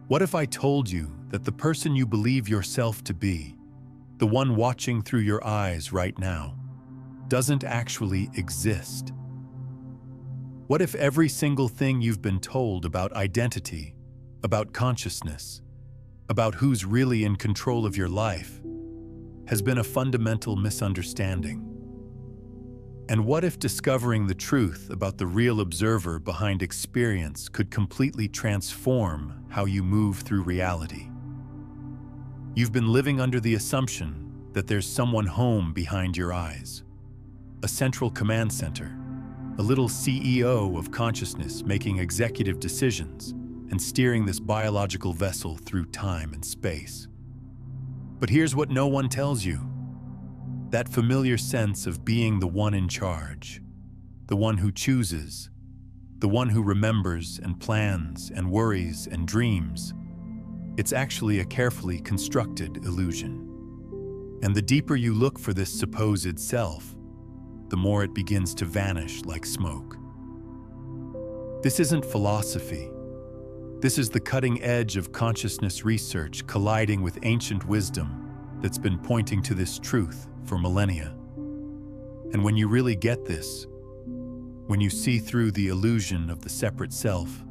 What if I told you that the person you believe yourself to be, the one watching through your eyes right now, doesn't actually exist? What if every single thing you've been told about identity, about consciousness, about who's really in control of your life, has been a fundamental misunderstanding? And what if discovering the truth about the real observer behind experience could completely transform how you move through reality? You've been living under the assumption that there's someone home behind your eyes, a central command center, a little CEO of consciousness making executive decisions and steering this biological vessel through time and space. But here's what no one tells you. That familiar sense of being the one in charge, the one who chooses, the one who remembers and plans and worries and dreams, it's actually a carefully constructed illusion. And the deeper you look for this supposed self, the more it begins to vanish like smoke. This isn't philosophy. This is the cutting edge of consciousness research colliding with ancient wisdom that's been pointing to this truth for millennia. And when you really get this, when you see through the illusion of the separate self,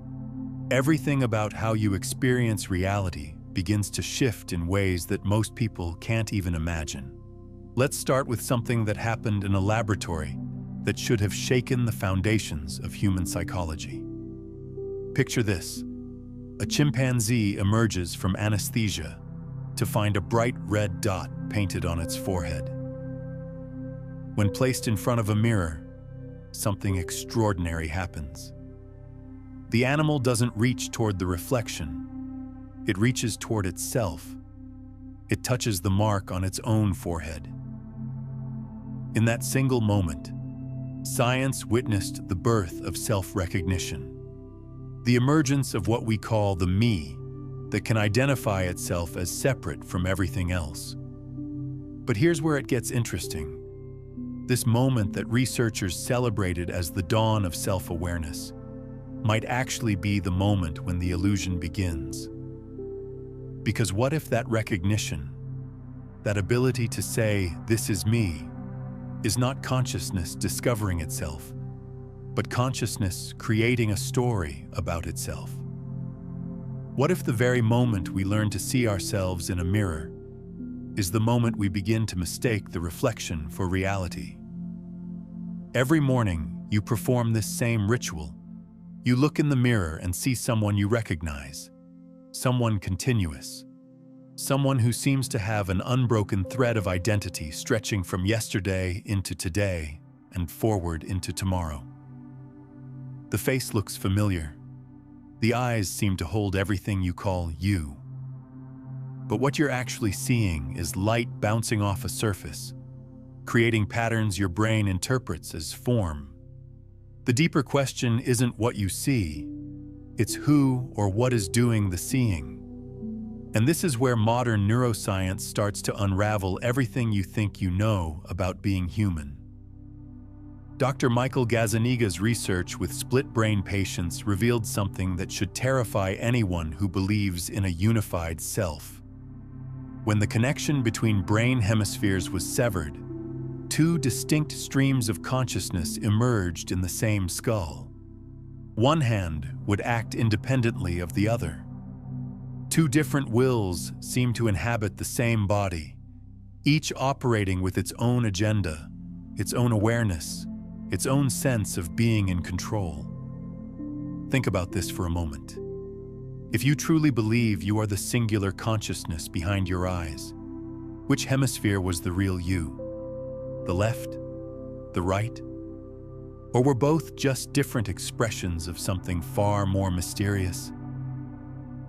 everything about how you experience reality begins to shift in ways that most people can't even imagine. Let's start with something that happened in a laboratory that should have shaken the foundations of human psychology. Picture this. A chimpanzee emerges from anesthesia to find a bright red dot painted on its forehead. When placed in front of a mirror, something extraordinary happens. The animal doesn't reach toward the reflection. It reaches toward itself. It touches the mark on its own forehead. In that single moment, science witnessed the birth of self-recognition, the emergence of what we call the me that can identify itself as separate from everything else. But here's where it gets interesting. This moment that researchers celebrated as the dawn of self-awareness might actually be the moment when the illusion begins. Because what if that recognition, that ability to say, "This is me," is not consciousness discovering itself, but consciousness creating a story about itself? What if the very moment we learn to see ourselves in a mirror is the moment we begin to mistake the reflection for reality? Every morning, you perform this same ritual. You look in the mirror and see someone you recognize, someone continuous, someone who seems to have an unbroken thread of identity stretching from yesterday into today and forward into tomorrow. The face looks familiar. The eyes seem to hold everything you call you. But what you're actually seeing is light bouncing off a surface, creating patterns your brain interprets as form. The deeper question isn't what you see, it's who or what is doing the seeing. And this is where modern neuroscience starts to unravel everything you think you know about being human. Dr. Michael Gazzaniga's research with split-brain patients revealed something that should terrify anyone who believes in a unified self. When the connection between brain hemispheres was severed, two distinct streams of consciousness emerged in the same skull. One hand would act independently of the other. Two different wills seemed to inhabit the same body, each operating with its own agenda, its own awareness, its own sense of being in control. Think about this for a moment. If you truly believe you are the singular consciousness behind your eyes, which hemisphere was the real you? The left? The right? Or were both just different expressions of something far more mysterious?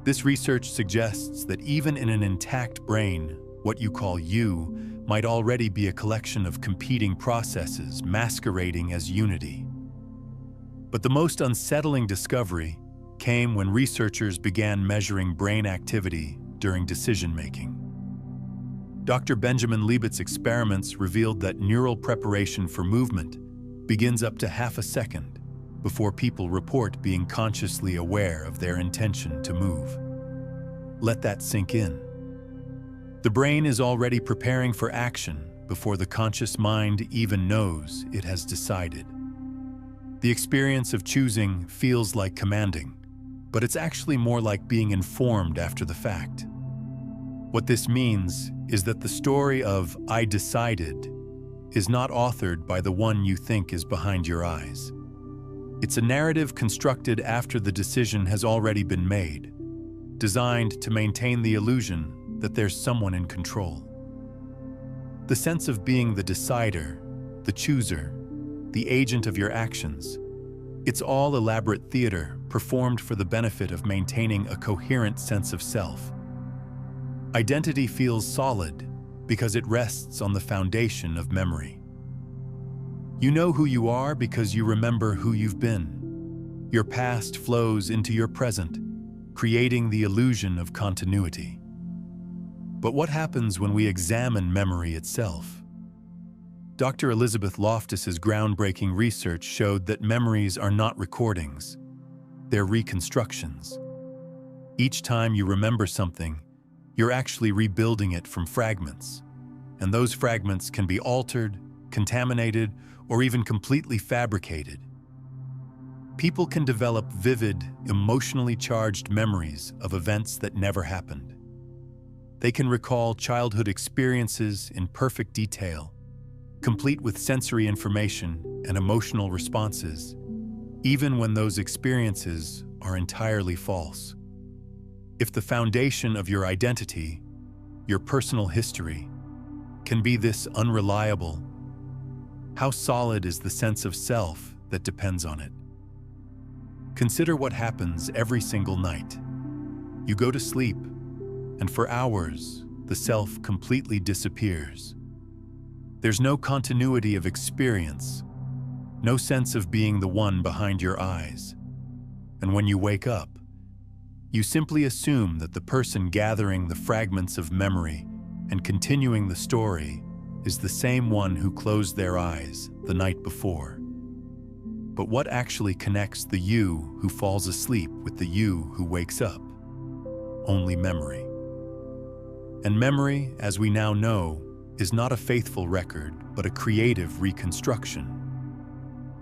This research suggests that even in an intact brain, what you call you might already be a collection of competing processes masquerading as unity. But the most unsettling discovery came when researchers began measuring brain activity during decision-making. Dr. Benjamin Liebert's experiments revealed that neural preparation for movement begins up to half a second before people report being consciously aware of their intention to move. Let that sink in. The brain is already preparing for action before the conscious mind even knows it has decided. The experience of choosing feels like commanding, but it's actually more like being informed after the fact. What this means is that the story of "I decided" is not authored by the one you think is behind your eyes. It's a narrative constructed after the decision has already been made, designed to maintain the illusion that there's someone in control. The sense of being the decider, the chooser, the agent of your actions, it's all elaborate theater performed for the benefit of maintaining a coherent sense of self. Identity feels solid because it rests on the foundation of memory. You know who you are because you remember who you've been. Your past flows into your present, creating the illusion of continuity. But what happens when we examine memory itself? Dr. Elizabeth Loftus's groundbreaking research showed that memories are not recordings, they're reconstructions. Each time you remember something, you're actually rebuilding it from fragments, and those fragments can be altered, contaminated, or even completely fabricated. People can develop vivid, emotionally charged memories of events that never happened. They can recall childhood experiences in perfect detail, complete with sensory information and emotional responses, even when those experiences are entirely false. If the foundation of your identity, your personal history, can be this unreliable, how solid is the sense of self that depends on it? Consider what happens every single night. You go to sleep, and for hours, the self completely disappears. There's no continuity of experience, no sense of being the one behind your eyes. And when you wake up, you simply assume that the person gathering the fragments of memory and continuing the story is the same one who closed their eyes the night before. But what actually connects the you who falls asleep with the you who wakes up? Only memory. And memory, as we now know, is not a faithful record, but a creative reconstruction.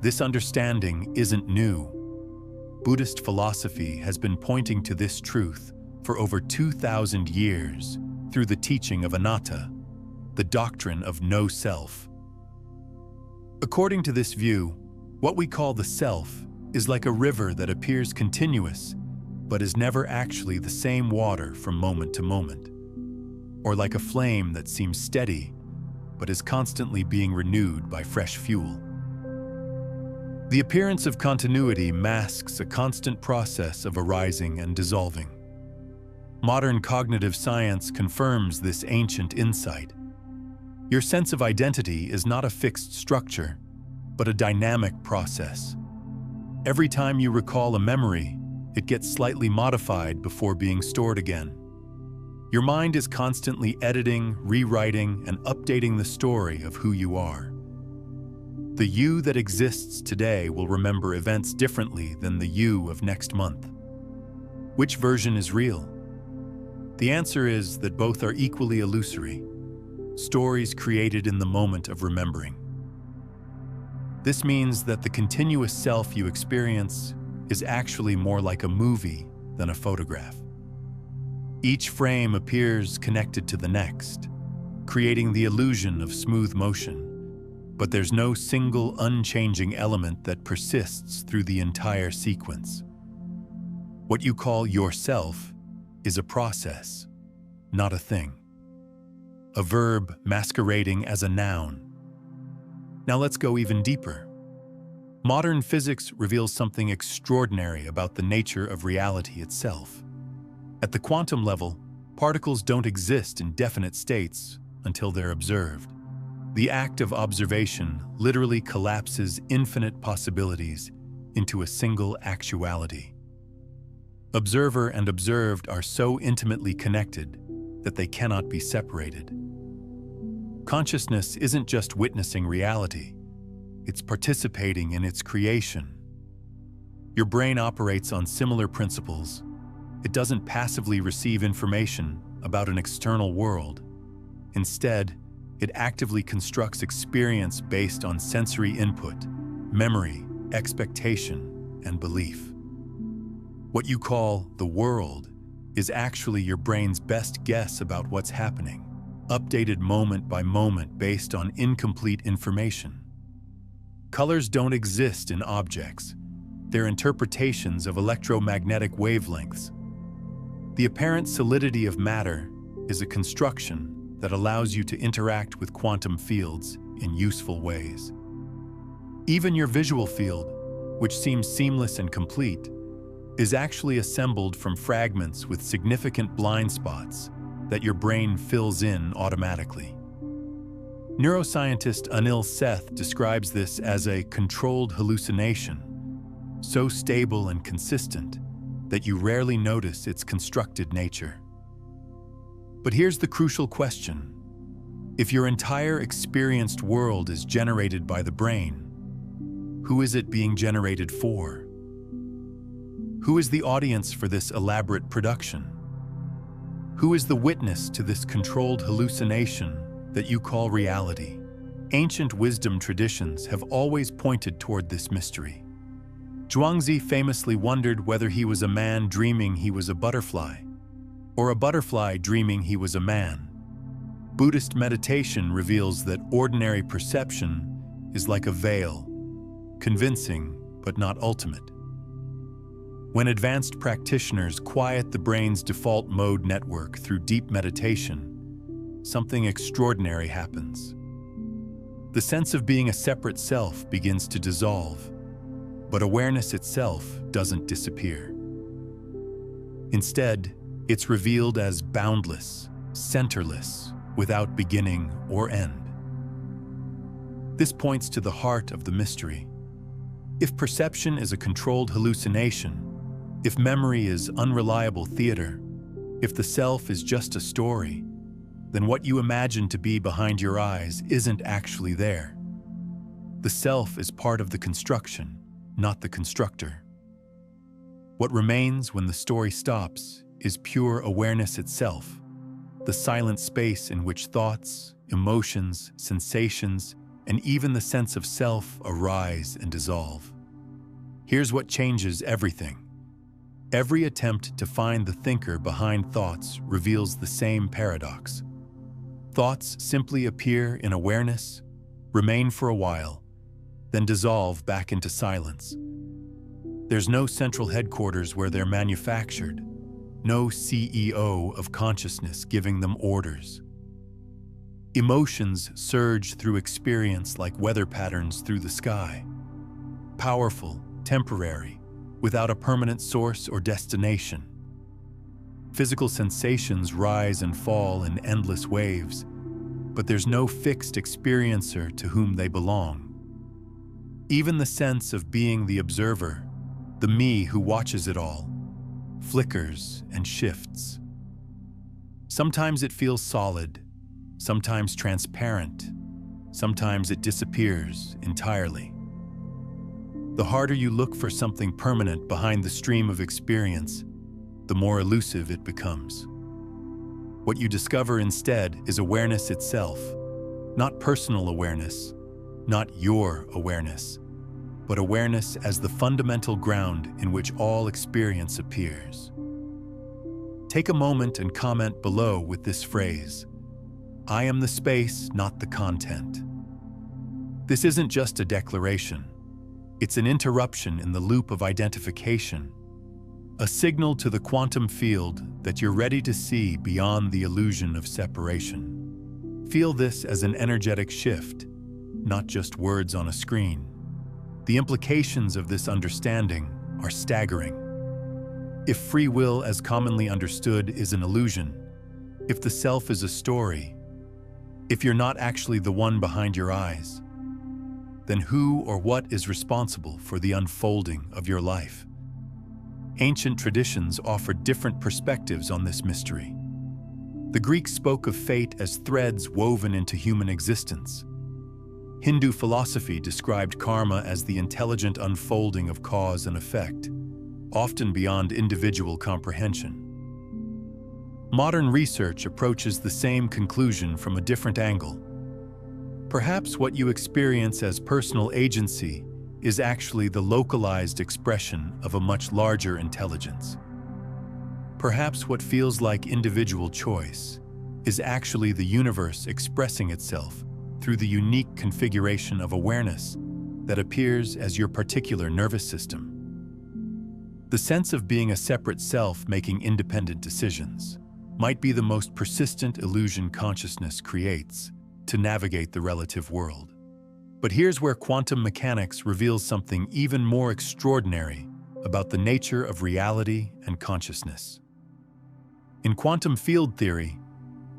This understanding isn't new. Buddhist philosophy has been pointing to this truth for over 2,000 years through the teaching of anatta, the doctrine of no self. According to this view, what we call the self is like a river that appears continuous, but is never actually the same water from moment to moment, or like a flame that seems steady, but is constantly being renewed by fresh fuel. The appearance of continuity masks a constant process of arising and dissolving. Modern cognitive science confirms this ancient insight. Your sense of identity is not a fixed structure, but a dynamic process. Every time you recall a memory, it gets slightly modified before being stored again. Your mind is constantly editing, rewriting, and updating the story of who you are. The you that exists today will remember events differently than the you of next month. Which version is real? The answer is that both are equally illusory, stories created in the moment of remembering. This means that the continuous self you experience is actually more like a movie than a photograph. Each frame appears connected to the next, creating the illusion of smooth motion. But there's no single unchanging element that persists through the entire sequence. What you call yourself is a process, not a thing. A verb masquerading as a noun. Now let's go even deeper. Modern physics reveals something extraordinary about the nature of reality itself. At the quantum level, particles don't exist in definite states until they're observed. The act of observation literally collapses infinite possibilities into a single actuality. Observer and observed are so intimately connected that they cannot be separated. Consciousness isn't just witnessing reality, it's participating in its creation. Your brain operates on similar principles, It doesn't passively receive information about an external world. Instead, it actively constructs experience based on sensory input, memory, expectation, and belief. What you call the world is actually your brain's best guess about what's happening, updated moment by moment based on incomplete information. Colors don't exist in objects. They're interpretations of electromagnetic wavelengths. The apparent solidity of matter is a construction that allows you to interact with quantum fields in useful ways. Even your visual field, which seems seamless and complete, is actually assembled from fragments with significant blind spots that your brain fills in automatically. Neuroscientist Anil Seth describes this as a controlled hallucination, so stable and consistent that you rarely notice its constructed nature. But here's the crucial question. If your entire experienced world is generated by the brain, who is it being generated for? Who is the audience for this elaborate production? Who is the witness to this controlled hallucination that you call reality? Ancient wisdom traditions have always pointed toward this mystery. Zhuangzi famously wondered whether he was a man dreaming he was a butterfly, or a butterfly dreaming he was a man. Buddhist meditation reveals that ordinary perception is like a veil, convincing but not ultimate. When advanced practitioners quiet the brain's default mode network through deep meditation, something extraordinary happens. The sense of being a separate self begins to dissolve, but awareness itself doesn't disappear. Instead, it's revealed as boundless, centerless, without beginning or end. This points to the heart of the mystery. If perception is a controlled hallucination, if memory is unreliable theater, if the self is just a story, then what you imagine to be behind your eyes isn't actually there. The self is part of the construction, not the constructor. What remains when the story stops is pure awareness itself, the silent space in which thoughts, emotions, sensations, and even the sense of self arise and dissolve. Here's what changes everything. Every attempt to find the thinker behind thoughts reveals the same paradox. Thoughts simply appear in awareness, remain for a while, then dissolve back into silence. There's no central headquarters where they're manufactured, no CEO of consciousness giving them orders. Emotions surge through experience like weather patterns through the sky. Powerful, temporary, without a permanent source or destination. Physical sensations rise and fall in endless waves, but there's no fixed experiencer to whom they belong. Even the sense of being the observer, the me who watches it all, flickers and shifts. Sometimes it feels solid, sometimes transparent, sometimes it disappears entirely. The harder you look for something permanent behind the stream of experience, the more elusive it becomes. What you discover instead is awareness itself, not personal awareness, not your awareness, but awareness as the fundamental ground in which all experience appears. Take a moment and comment below with this phrase: I am the space, not the content. This isn't just a declaration. It's an interruption in the loop of identification, a signal to the quantum field that you're ready to see beyond the illusion of separation. Feel this as an energetic shift, not just words on a screen. The implications of this understanding are staggering. If free will as commonly understood is an illusion, if the self is a story, if you're not actually the one behind your eyes, then who or what is responsible for the unfolding of your life? Ancient traditions offered different perspectives on this mystery. The Greeks spoke of fate as threads woven into human existence. Hindu philosophy described karma as the intelligent unfolding of cause and effect, often beyond individual comprehension. Modern research approaches the same conclusion from a different angle. Perhaps what you experience as personal agency is actually the localized expression of a much larger intelligence. Perhaps what feels like individual choice is actually the universe expressing itself through the unique configuration of awareness that appears as your particular nervous system. The sense of being a separate self making independent decisions might be the most persistent illusion consciousness creates to navigate the relative world. But here's where quantum mechanics reveals something even more extraordinary about the nature of reality and consciousness. In quantum field theory,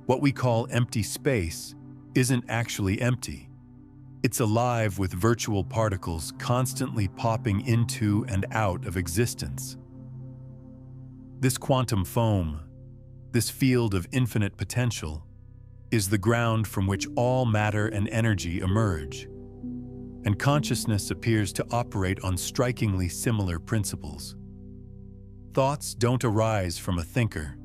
what we call empty space isn't actually empty. It's alive with virtual particles constantly popping into and out of existence. This quantum foam, this field of infinite potential, is the ground from which all matter and energy emerge. And consciousness appears to operate on strikingly similar principles. Thoughts don't arise from a thinker.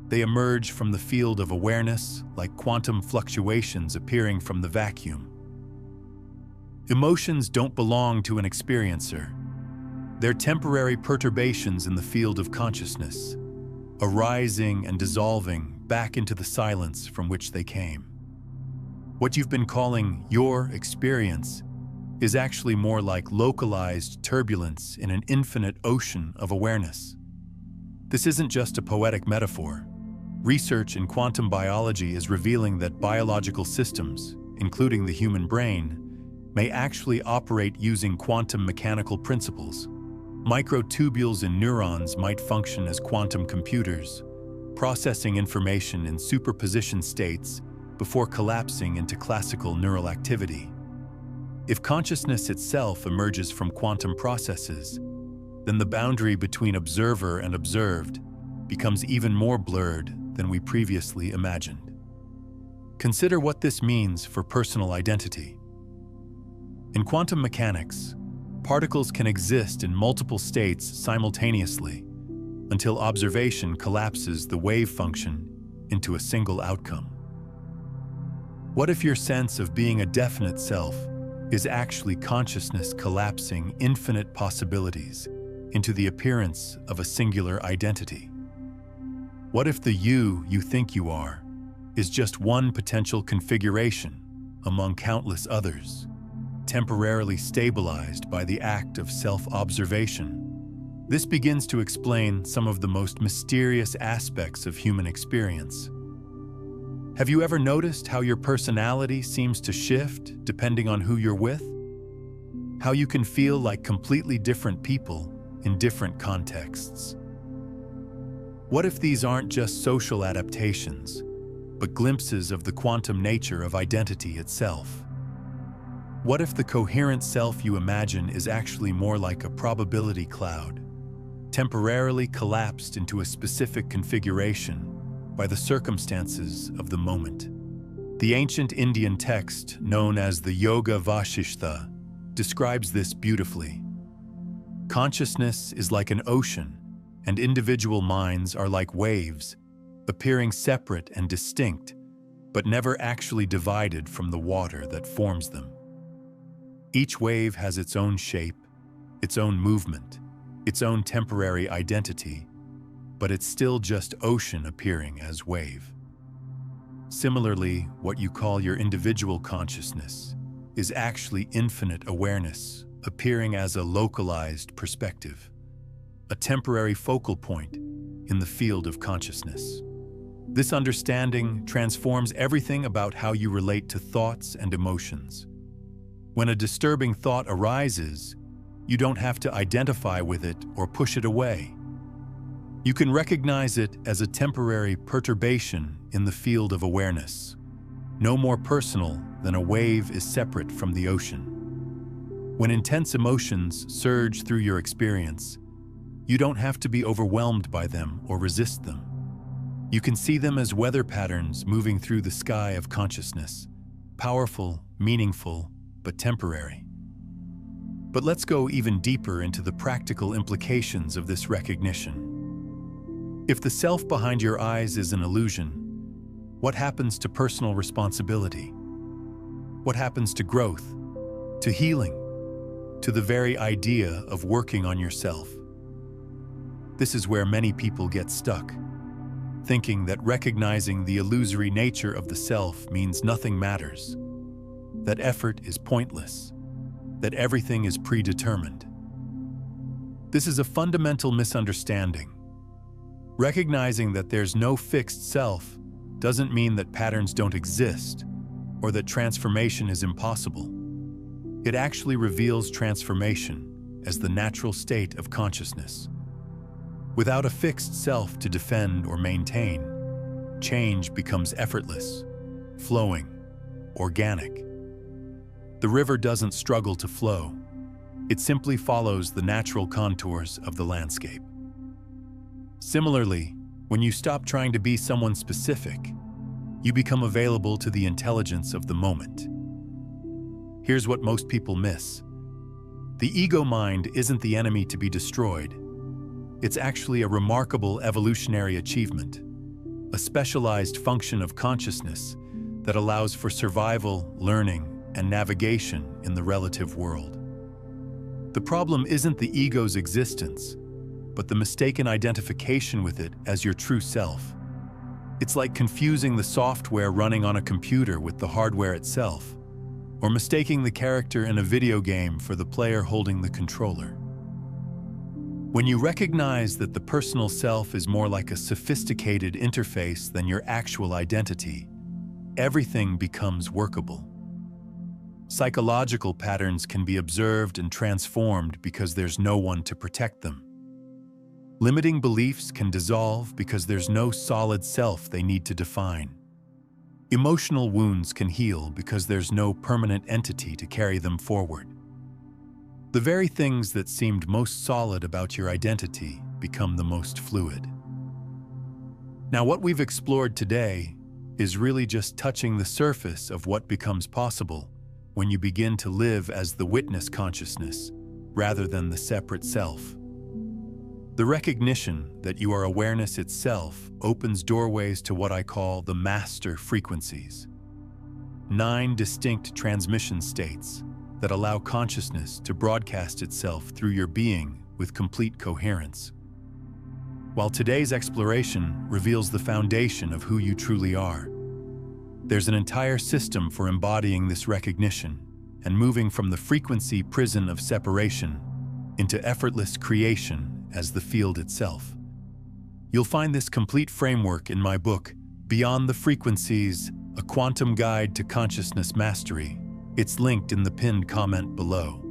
They emerge from the field of awareness like quantum fluctuations appearing from the vacuum. Emotions don't belong to an experiencer. They're temporary perturbations in the field of consciousness, arising and dissolving back into the silence from which they came. What you've been calling your experience is actually more like localized turbulence in an infinite ocean of awareness. This isn't just a poetic metaphor. Research in quantum biology is revealing that biological systems, including the human brain, may actually operate using quantum mechanical principles. Microtubules in neurons might function as quantum computers, processing information in superposition states before collapsing into classical neural activity. If consciousness itself emerges from quantum processes, then the boundary between observer and observed becomes even more blurred than we previously imagined. Consider what this means for personal identity. In quantum mechanics, particles can exist in multiple states simultaneously until observation collapses the wave function into a single outcome. What if your sense of being a definite self is actually consciousness collapsing infinite possibilities into the appearance of a singular identity? What if the you think you are is just one potential configuration among countless others, temporarily stabilized by the act of self-observation? This begins to explain some of the most mysterious aspects of human experience. Have you ever noticed how your personality seems to shift depending on who you're with? How you can feel like completely different people in different contexts? What if these aren't just social adaptations, but glimpses of the quantum nature of identity itself? What if the coherent self you imagine is actually more like a probability cloud, temporarily collapsed into a specific configuration by the circumstances of the moment? The ancient Indian text known as the Yoga Vasishtha describes this beautifully. Consciousness is like an ocean, and individual minds are like waves, appearing separate and distinct, but never actually divided from the water that forms them. Each wave has its own shape, its own movement, its own temporary identity, but it's still just ocean appearing as wave. Similarly, what you call your individual consciousness is actually infinite awareness appearing as a localized perspective, a temporary focal point in the field of consciousness. This understanding transforms everything about how you relate to thoughts and emotions. When a disturbing thought arises, you don't have to identify with it or push it away. You can recognize it as a temporary perturbation in the field of awareness, no more personal than a wave is separate from the ocean. When intense emotions surge through your experience, you don't have to be overwhelmed by them or resist them. You can see them as weather patterns moving through the sky of consciousness, powerful, meaningful, but temporary. But let's go even deeper into the practical implications of this recognition. If the self behind your eyes is an illusion, what happens to personal responsibility? What happens to growth, to healing, to the very idea of working on yourself? This is where many people get stuck, thinking that recognizing the illusory nature of the self means nothing matters, that effort is pointless, that everything is predetermined. This is a fundamental misunderstanding. Recognizing that there's no fixed self doesn't mean that patterns don't exist or that transformation is impossible. It actually reveals transformation as the natural state of consciousness. Without a fixed self to defend or maintain, change becomes effortless, flowing, organic. The river doesn't struggle to flow. It simply follows the natural contours of the landscape. Similarly, when you stop trying to be someone specific, you become available to the intelligence of the moment. Here's what most people miss. The ego mind isn't the enemy to be destroyed. It's actually a remarkable evolutionary achievement, a specialized function of consciousness that allows for survival, learning, and navigation in the relative world. The problem isn't the ego's existence, but the mistaken identification with it as your true self. It's like confusing the software running on a computer with the hardware itself, or mistaking the character in a video game for the player holding the controller. When you recognize that the personal self is more like a sophisticated interface than your actual identity, everything becomes workable. Psychological patterns can be observed and transformed because there's no one to protect them. Limiting beliefs can dissolve because there's no solid self they need to define. Emotional wounds can heal because there's no permanent entity to carry them forward. The very things that seemed most solid about your identity become the most fluid. Now, what we've explored today is really just touching the surface of what becomes possible when you begin to live as the witness consciousness rather than the separate self. The recognition that you are awareness itself opens doorways to what I call the master frequencies. 9 distinct transmission states that allow consciousness to broadcast itself through your being with complete coherence. While today's exploration reveals the foundation of who you truly are, there's an entire system for embodying this recognition and moving from the frequency prison of separation into effortless creation as the field itself. You'll find this complete framework in my book, Beyond the Frequencies, A Quantum Guide to Consciousness Mastery. It's linked in the pinned comment below.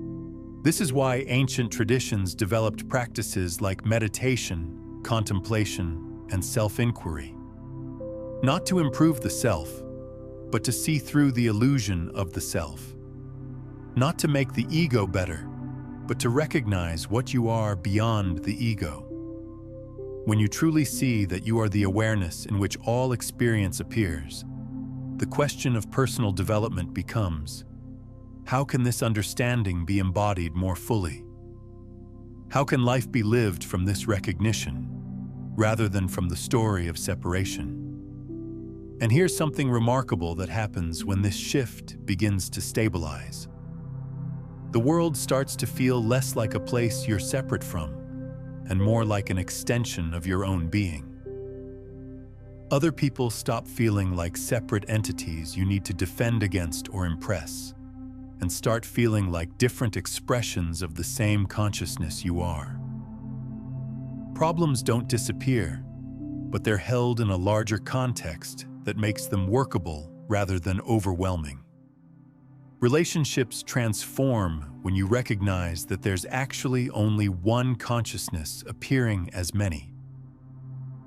This is why ancient traditions developed practices like meditation, contemplation, and self-inquiry. Not to improve the self, but to see through the illusion of the self. Not to make the ego better, but to recognize what you are beyond the ego. When you truly see that you are the awareness in which all experience appears, the question of personal development becomes, how can this understanding be embodied more fully? How can life be lived from this recognition, rather than from the story of separation? And here's something remarkable that happens when this shift begins to stabilize. The world starts to feel less like a place you're separate from, and more like an extension of your own being. Other people stop feeling like separate entities you need to defend against or impress, and start feeling like different expressions of the same consciousness you are. Problems don't disappear, but they're held in a larger context that makes them workable rather than overwhelming. Relationships transform when you recognize that there's actually only one consciousness appearing as many.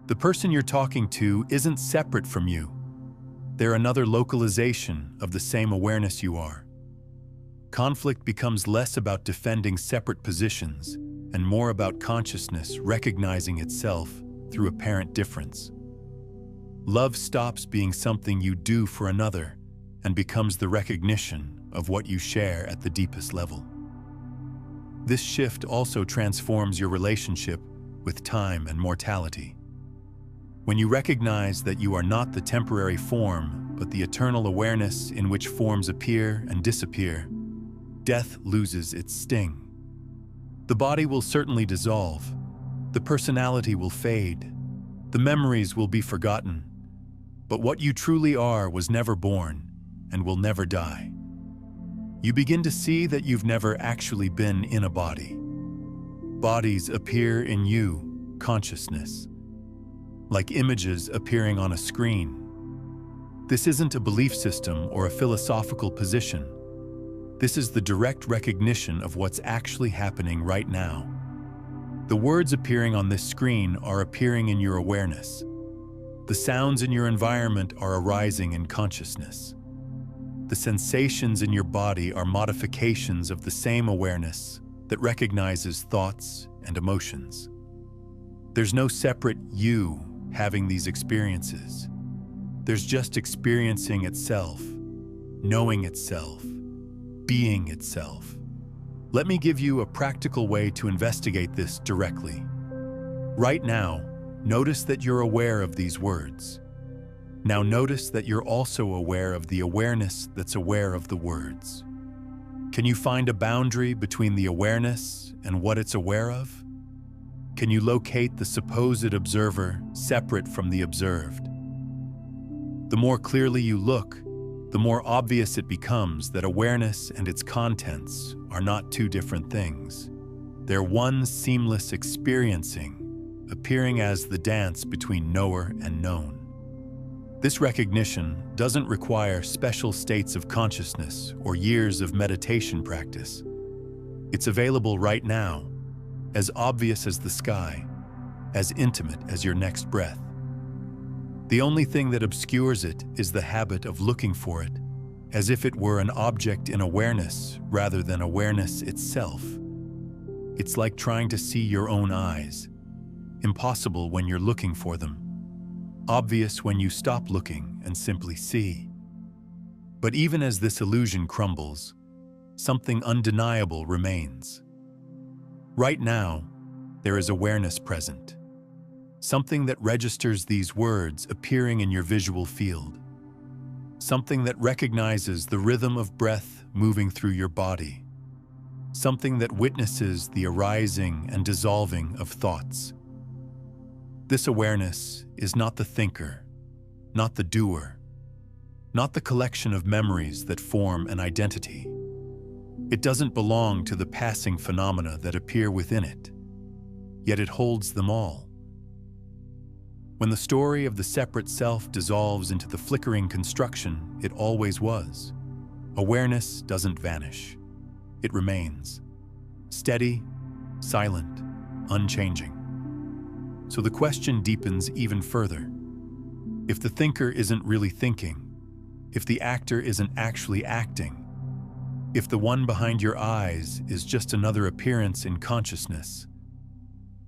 The person you're talking to isn't separate from you. They're another localization of the same awareness you are. Conflict becomes less about defending separate positions and more about consciousness recognizing itself through apparent difference. Love stops being something you do for another and becomes the recognition of what you share at the deepest level. This shift also transforms your relationship with time and mortality. When you recognize that you are not the temporary form, but the eternal awareness in which forms appear and disappear, death loses its sting. The body will certainly dissolve, the personality will fade, the memories will be forgotten, but what you truly are was never born and will never die. You begin to see that you've never actually been in a body. Bodies appear in you, consciousness, like images appearing on a screen. This isn't a belief system or a philosophical position. This is the direct recognition of what's actually happening right now. The words appearing on this screen are appearing in your awareness. The sounds in your environment are arising in consciousness. The sensations in your body are modifications of the same awareness that recognizes thoughts and emotions. There's no separate you having these experiences. There's just experiencing itself, knowing itself, being itself. Let me give you a practical way to investigate this directly. Right now, notice that you're aware of these words. Now notice that you're also aware of the awareness that's aware of the words. Can you find a boundary between the awareness and what it's aware of? Can you locate the supposed observer separate from the observed? The more clearly you look, the more obvious it becomes that awareness and its contents are not two different things. They're one seamless experiencing, appearing as the dance between knower and known. This recognition doesn't require special states of consciousness or years of meditation practice. It's available right now, as obvious as the sky, as intimate as your next breath. The only thing that obscures it is the habit of looking for it, as if it were an object in awareness rather than awareness itself. It's like trying to see your own eyes, impossible when you're looking for them, obvious when you stop looking and simply see. But even as this illusion crumbles, something undeniable remains. Right now, there is awareness present, something that registers these words appearing in your visual field, something that recognizes the rhythm of breath moving through your body, something that witnesses the arising and dissolving of thoughts. This awareness is not the thinker, not the doer, not the collection of memories that form an identity. It doesn't belong to the passing phenomena that appear within it, yet it holds them all. When the story of the separate self dissolves into the flickering construction it always was, awareness doesn't vanish. It remains, steady, silent, unchanging. So the question deepens even further. If the thinker isn't really thinking, if the actor isn't actually acting, if the one behind your eyes is just another appearance in consciousness,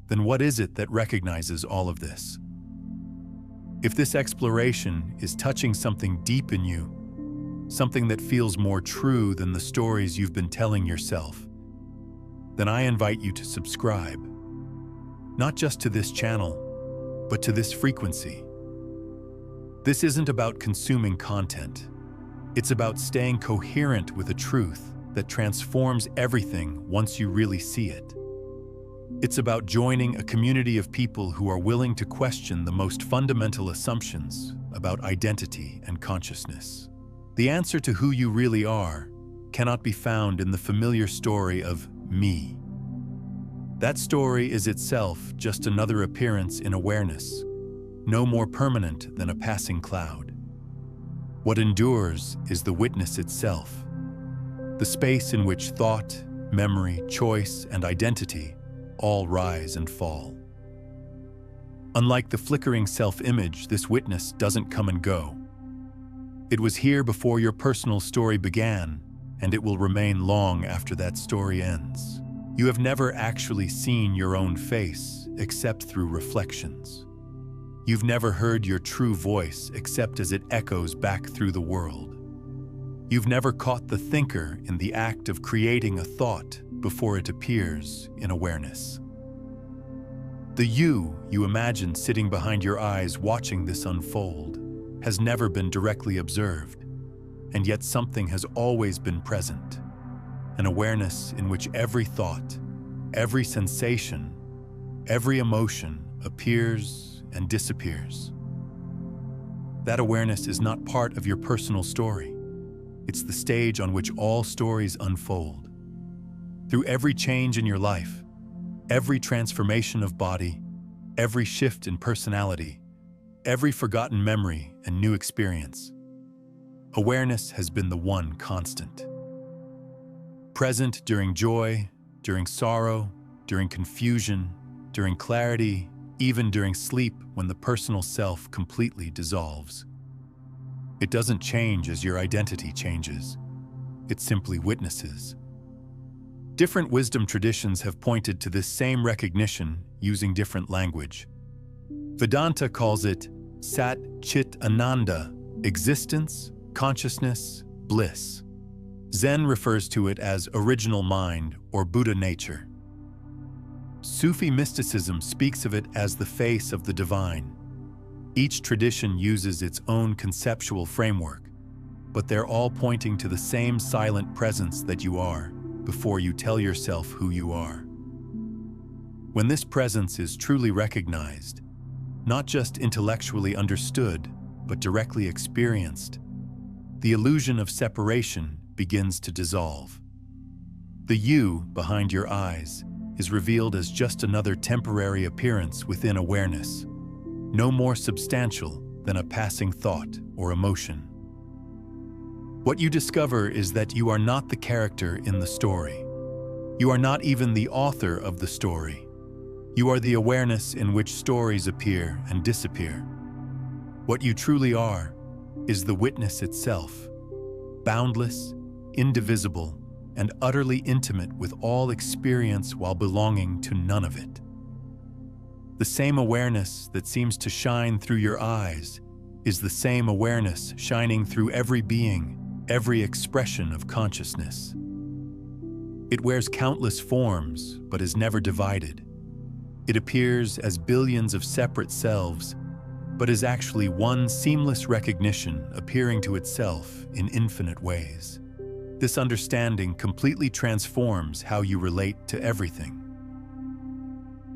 then what is it that recognizes all of this? If this exploration is touching something deep in you, something that feels more true than the stories you've been telling yourself, then I invite you to subscribe. Not just to this channel, but to this frequency. This isn't about consuming content. It's about staying coherent with a truth that transforms everything once you really see it. It's about joining a community of people who are willing to question the most fundamental assumptions about identity and consciousness. The answer to who you really are cannot be found in the familiar story of me. That story is itself just another appearance in awareness, no more permanent than a passing cloud. What endures is the witness itself, the space in which thought, memory, choice, and identity all rise and fall. Unlike the flickering self-image, this witness doesn't come and go. It was here before your personal story began, and it will remain long after that story ends. You have never actually seen your own face except through reflections. You've never heard your true voice except as it echoes back through the world. You've never caught the thinker in the act of creating a thought before it appears in awareness. The you imagine sitting behind your eyes watching this unfold has never been directly observed, and yet something has always been present, an awareness in which every thought, every sensation, every emotion appears and disappears. That awareness is not part of your personal story. It's the stage on which all stories unfold. Through every change in your life, every transformation of body, every shift in personality, every forgotten memory and new experience, awareness has been the one constant. Present during joy, during sorrow, during confusion, during clarity, even during sleep when the personal self completely dissolves. It doesn't change as your identity changes. It simply witnesses. Different wisdom traditions have pointed to this same recognition using different language. Vedanta calls it Sat Chit Ananda, existence, consciousness, bliss. Zen refers to it as original mind or Buddha nature. Sufi mysticism speaks of it as the face of the divine. Each tradition uses its own conceptual framework, but they're all pointing to the same silent presence that you are before you tell yourself who you are. When this presence is truly recognized, not just intellectually understood, but directly experienced, the illusion of separation begins to dissolve. The you behind your eyes is revealed as just another temporary appearance within awareness, no more substantial than a passing thought or emotion. What you discover is that you are not the character in the story. You are not even the author of the story. You are the awareness in which stories appear and disappear. What you truly are is the witness itself, boundless, indivisible, and utterly intimate with all experience while belonging to none of it. The same awareness that seems to shine through your eyes is the same awareness shining through every being, every expression of consciousness. It wears countless forms, but is never divided. It appears as billions of separate selves, but is actually one seamless recognition appearing to itself in infinite ways. This understanding completely transforms how you relate to everything.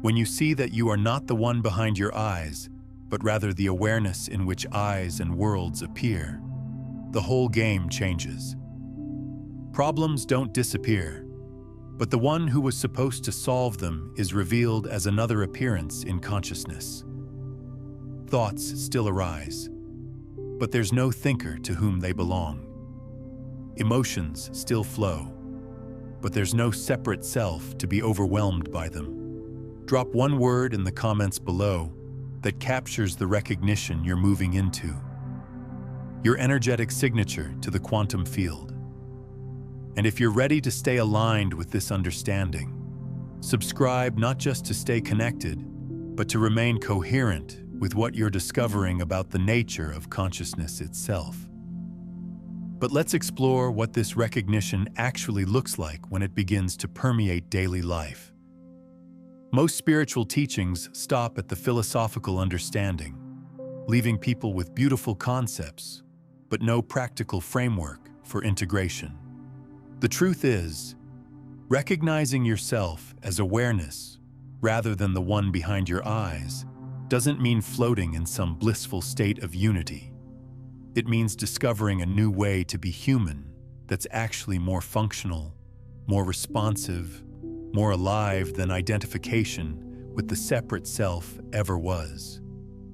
When you see that you are not the one behind your eyes, but rather the awareness in which eyes and worlds appear, the whole game changes. Problems don't disappear, but the one who was supposed to solve them is revealed as another appearance in consciousness. Thoughts still arise, but there's no thinker to whom they belong. Emotions still flow, but there's no separate self to be overwhelmed by them. Drop one word in the comments below that captures the recognition you're moving into, your energetic signature to the quantum field. And if you're ready to stay aligned with this understanding, subscribe not just to stay connected, but to remain coherent with what you're discovering about the nature of consciousness itself. But let's explore what this recognition actually looks like when it begins to permeate daily life. Most spiritual teachings stop at the philosophical understanding, leaving people with beautiful concepts, but no practical framework for integration. The truth is, recognizing yourself as awareness rather than the one behind your eyes doesn't mean floating in some blissful state of unity. It means discovering a new way to be human that's actually more functional, more responsive, more alive than identification with the separate self ever was.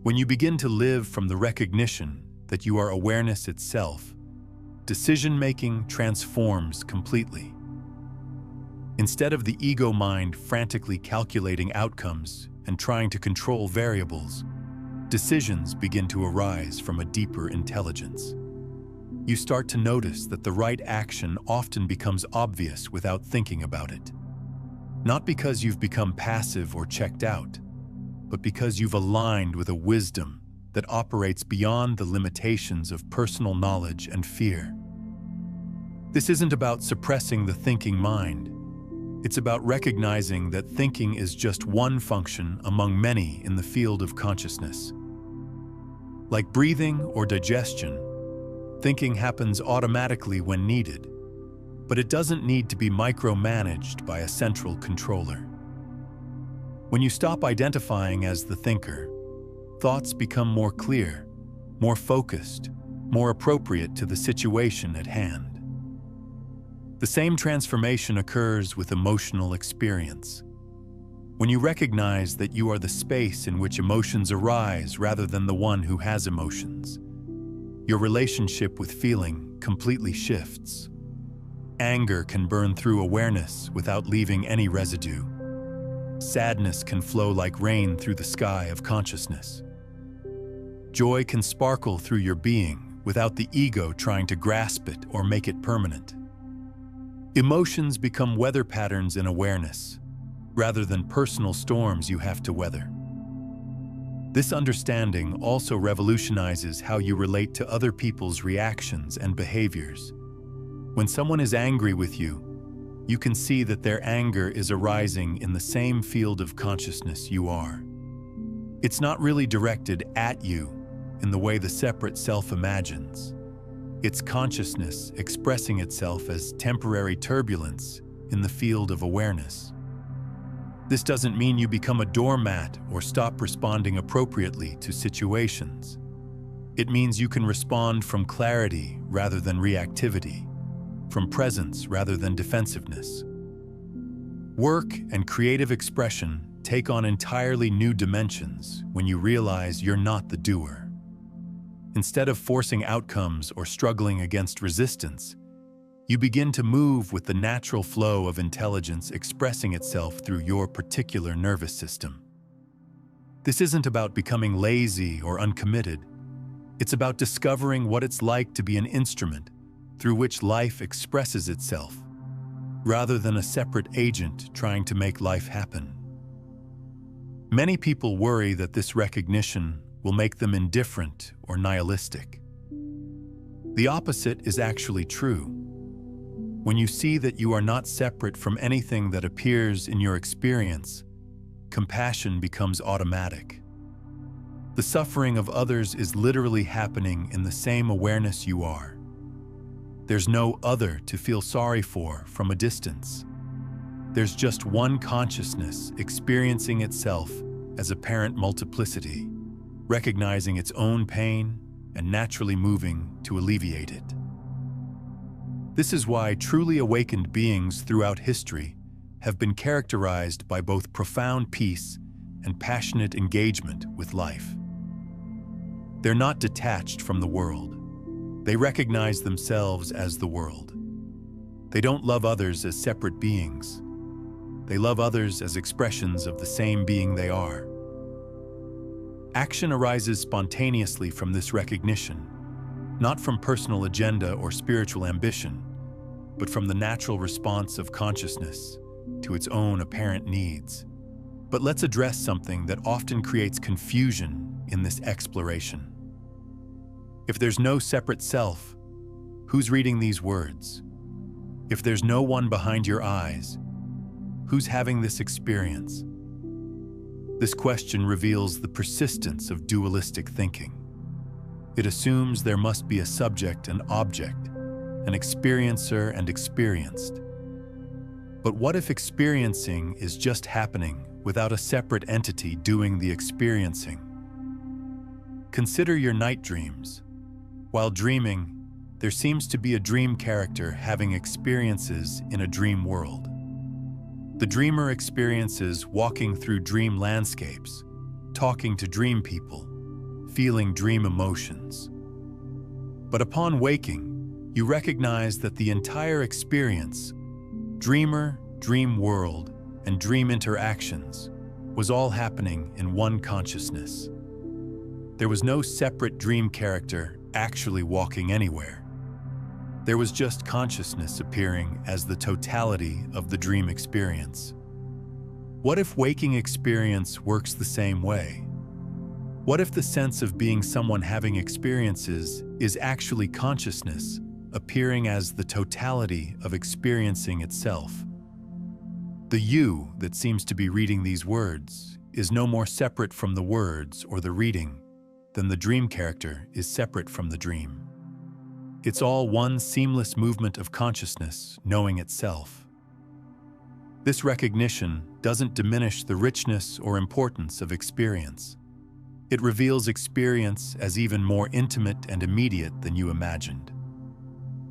When you begin to live from the recognition that you are awareness itself, decision-making transforms completely. Instead of the ego mind frantically calculating outcomes and trying to control variables, decisions begin to arise from a deeper intelligence. You start to notice that the right action often becomes obvious without thinking about it. Not because you've become passive or checked out, but because you've aligned with a wisdom that operates beyond the limitations of personal knowledge and fear. This isn't about suppressing the thinking mind. It's about recognizing that thinking is just one function among many in the field of consciousness. Like breathing or digestion, thinking happens automatically when needed, but it doesn't need to be micromanaged by a central controller. When you stop identifying as the thinker, thoughts become more clear, more focused, more appropriate to the situation at hand. The same transformation occurs with emotional experience. When you recognize that you are the space in which emotions arise rather than the one who has emotions, your relationship with feeling completely shifts. Anger can burn through awareness without leaving any residue. Sadness can flow like rain through the sky of consciousness. Joy can sparkle through your being without the ego trying to grasp it or make it permanent. Emotions become weather patterns in awareness, rather than personal storms you have to weather. This understanding also revolutionizes how you relate to other people's reactions and behaviors. When someone is angry with you, you can see that their anger is arising in the same field of consciousness you are. It's not really directed at you in the way the separate self imagines. It's consciousness expressing itself as temporary turbulence in the field of awareness. This doesn't mean you become a doormat or stop responding appropriately to situations. It means you can respond from clarity rather than reactivity, from presence rather than defensiveness. Work and creative expression take on entirely new dimensions when you realize you're not the doer. Instead of forcing outcomes or struggling against resistance, you begin to move with the natural flow of intelligence expressing itself through your particular nervous system. This isn't about becoming lazy or uncommitted. It's about discovering what it's like to be an instrument through which life expresses itself, rather than a separate agent trying to make life happen. Many people worry that this recognition will make them indifferent or nihilistic. The opposite is actually true. When you see that you are not separate from anything that appears in your experience, compassion becomes automatic. The suffering of others is literally happening in the same awareness you are. There's no other to feel sorry for from a distance. There's just one consciousness experiencing itself as apparent multiplicity, recognizing its own pain and naturally moving to alleviate it. This is why truly awakened beings throughout history have been characterized by both profound peace and passionate engagement with life. They're not detached from the world. They recognize themselves as the world. They don't love others as separate beings. They love others as expressions of the same being they are. Action arises spontaneously from this recognition, not from personal agenda or spiritual ambition, but from the natural response of consciousness to its own apparent needs. But let's address something that often creates confusion in this exploration. If there's no separate self, who's reading these words? If there's no one behind your eyes, who's having this experience? This question reveals the persistence of dualistic thinking. It assumes there must be a subject and object, an experiencer and experienced. But what if experiencing is just happening without a separate entity doing the experiencing? Consider your night dreams. While dreaming, there seems to be a dream character having experiences in a dream world. The dreamer experiences walking through dream landscapes, talking to dream people, feeling dream emotions. But upon waking, you recognize that the entire experience, dreamer, dream world, and dream interactions, was all happening in one consciousness. There was no separate dream character actually walking anywhere. There was just consciousness appearing as the totality of the dream experience. What if waking experience works the same way? What if the sense of being someone having experiences is actually consciousness appearing as the totality of experiencing itself? The you that seems to be reading these words is no more separate from the words or the reading than the dream character is separate from the dream. It's all one seamless movement of consciousness knowing itself. This recognition doesn't diminish the richness or importance of experience. It reveals experience as even more intimate and immediate than you imagined.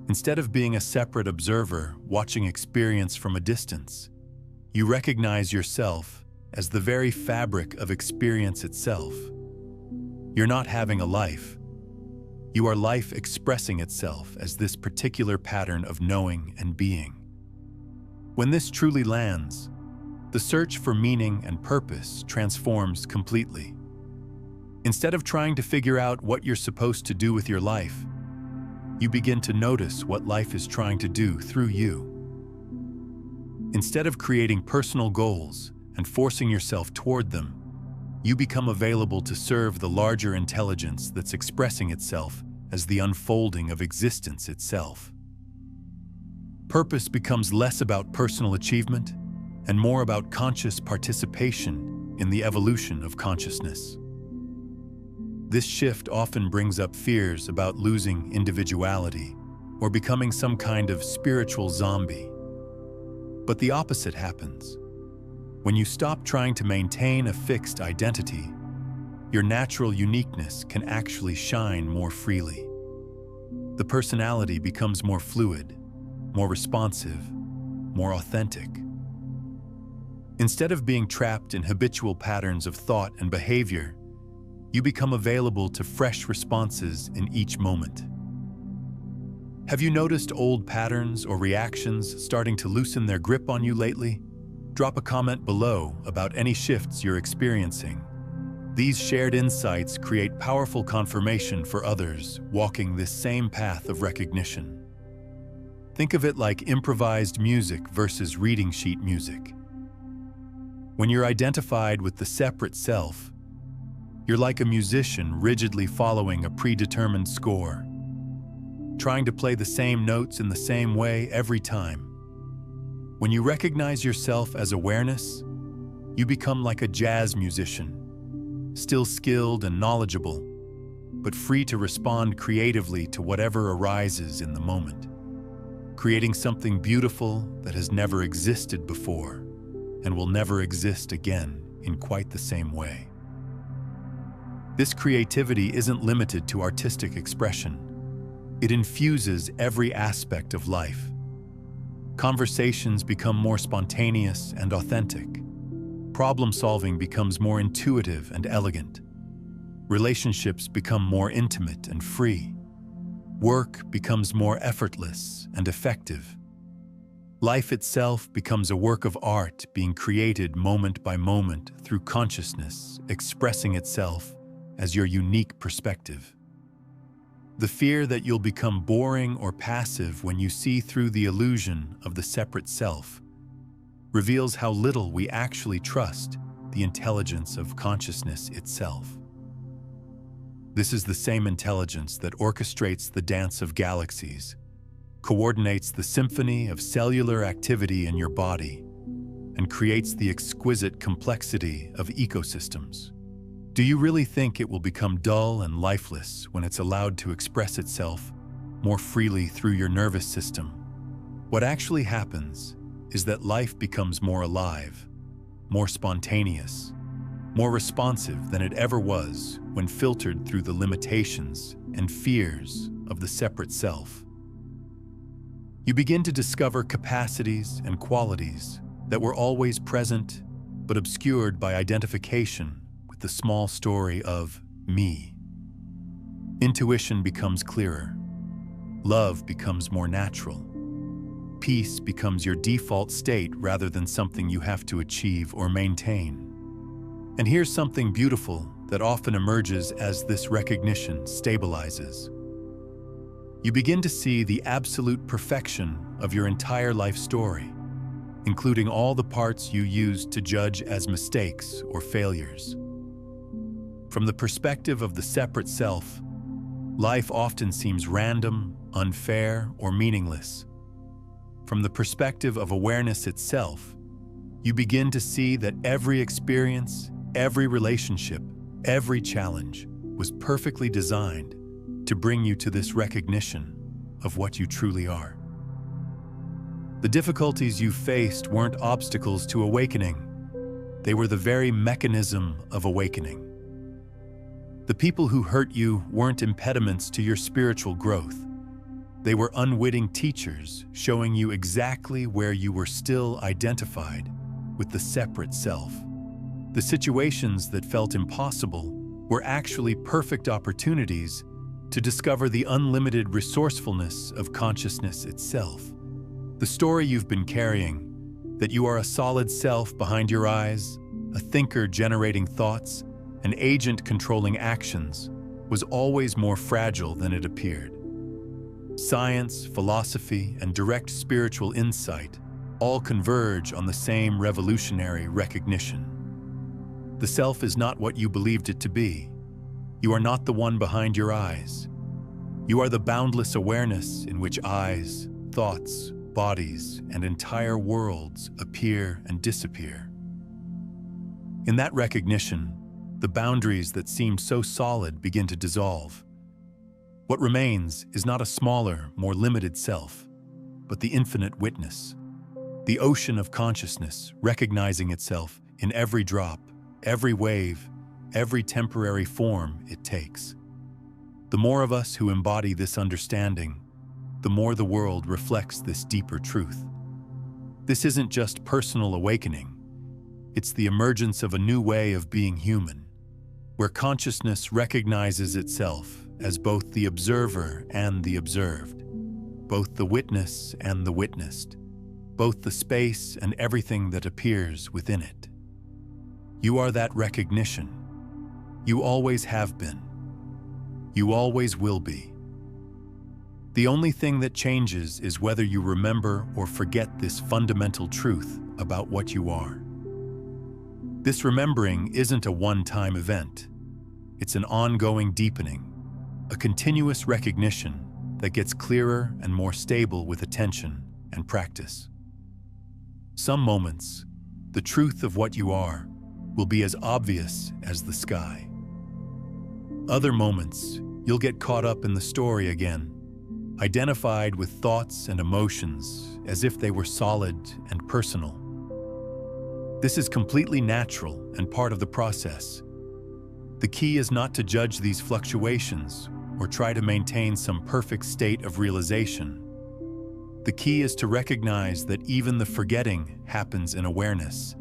Instead of being a separate observer watching experience from a distance, you recognize yourself as the very fabric of experience itself. You're not having a life. You are life expressing itself as this particular pattern of knowing and being. When this truly lands, the search for meaning and purpose transforms completely. Instead of trying to figure out what you're supposed to do with your life, you begin to notice what life is trying to do through you. Instead of creating personal goals and forcing yourself toward them, you become available to serve the larger intelligence that's expressing itself as the unfolding of existence itself. Purpose becomes less about personal achievement and more about conscious participation in the evolution of consciousness. This shift often brings up fears about losing individuality or becoming some kind of spiritual zombie. But the opposite happens. When you stop trying to maintain a fixed identity, your natural uniqueness can actually shine more freely. The personality becomes more fluid, more responsive, more authentic. Instead of being trapped in habitual patterns of thought and behavior, you become available to fresh responses in each moment. Have you noticed old patterns or reactions starting to loosen their grip on you lately? Drop a comment below about any shifts you're experiencing. These shared insights create powerful confirmation for others walking this same path of recognition. Think of it like improvised music versus reading sheet music. When you're identified with the separate self, you're like a musician rigidly following a predetermined score, trying to play the same notes in the same way every time. When you recognize yourself as awareness, you become like a jazz musician, still skilled and knowledgeable, but free to respond creatively to whatever arises in the moment, creating something beautiful that has never existed before and will never exist again in quite the same way. This creativity isn't limited to artistic expression. It infuses every aspect of life. Conversations become more spontaneous and authentic. Problem-solving becomes more intuitive and elegant. Relationships become more intimate and free. Work becomes more effortless and effective. Life itself becomes a work of art being created moment by moment through consciousness, expressing itself as your unique perspective. The fear that you'll become boring or passive when you see through the illusion of the separate self reveals how little we actually trust the intelligence of consciousness itself. This is the same intelligence that orchestrates the dance of galaxies, coordinates the symphony of cellular activity in your body, and creates the exquisite complexity of ecosystems. Do you really think it will become dull and lifeless when it's allowed to express itself more freely through your nervous system? What actually happens is that life becomes more alive, more spontaneous, more responsive than it ever was when filtered through the limitations and fears of the separate self. You begin to discover capacities and qualities that were always present but obscured by identification with the small story of me. Intuition becomes clearer. Love becomes more natural. Peace becomes your default state rather than something you have to achieve or maintain. And here's something beautiful that often emerges as this recognition stabilizes. You begin to see the absolute perfection of your entire life story, including all the parts you used to judge as mistakes or failures. From the perspective of the separate self, life often seems random, unfair, or meaningless. From the perspective of awareness itself, you begin to see that every experience, every relationship, every challenge was perfectly designed to bring you to this recognition of what you truly are. The difficulties you faced weren't obstacles to awakening. They were the very mechanism of awakening. The people who hurt you weren't impediments to your spiritual growth. They were unwitting teachers showing you exactly where you were still identified with the separate self. The situations that felt impossible were actually perfect opportunities to discover the unlimited resourcefulness of consciousness itself. The story you've been carrying, that you are a solid self behind your eyes, a thinker generating thoughts, an agent controlling actions, was always more fragile than it appeared. Science, philosophy, and direct spiritual insight all converge on the same revolutionary recognition. The self is not what you believed it to be. You are not the one behind your eyes. You are the boundless awareness in which eyes, thoughts, bodies, and entire worlds appear and disappear. In that recognition, the boundaries that seemed so solid begin to dissolve. What remains is not a smaller, more limited self, but the infinite witness, the ocean of consciousness recognizing itself in every drop, every wave, every temporary form it takes. The more of us who embody this understanding, the more the world reflects this deeper truth. This isn't just personal awakening. It's the emergence of a new way of being human, where consciousness recognizes itself as both the observer and the observed, both the witness and the witnessed, both the space and everything that appears within it. You are that recognition. You always have been. You always will be. The only thing that changes is whether you remember or forget this fundamental truth about what you are. This remembering isn't a one-time event. It's an ongoing deepening, a continuous recognition that gets clearer and more stable with attention and practice. Some moments, the truth of what you are will be as obvious as the sky. Other moments, you'll get caught up in the story again, identified with thoughts and emotions as if they were solid and personal. This is completely natural and part of the process. The key is not to judge these fluctuations or try to maintain some perfect state of realization. The key is to recognize that even the forgetting happens in awareness.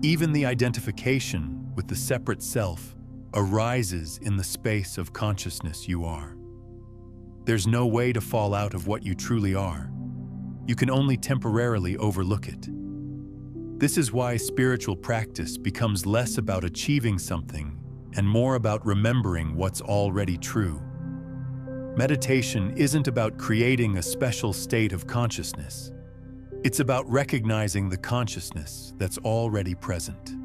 Even the identification with the separate self arises in the space of consciousness you are. There's no way to fall out of what you truly are. You can only temporarily overlook it. This is why spiritual practice becomes less about achieving something and more about remembering what's already true. Meditation isn't about creating a special state of consciousness. It's about recognizing the consciousness that's already present.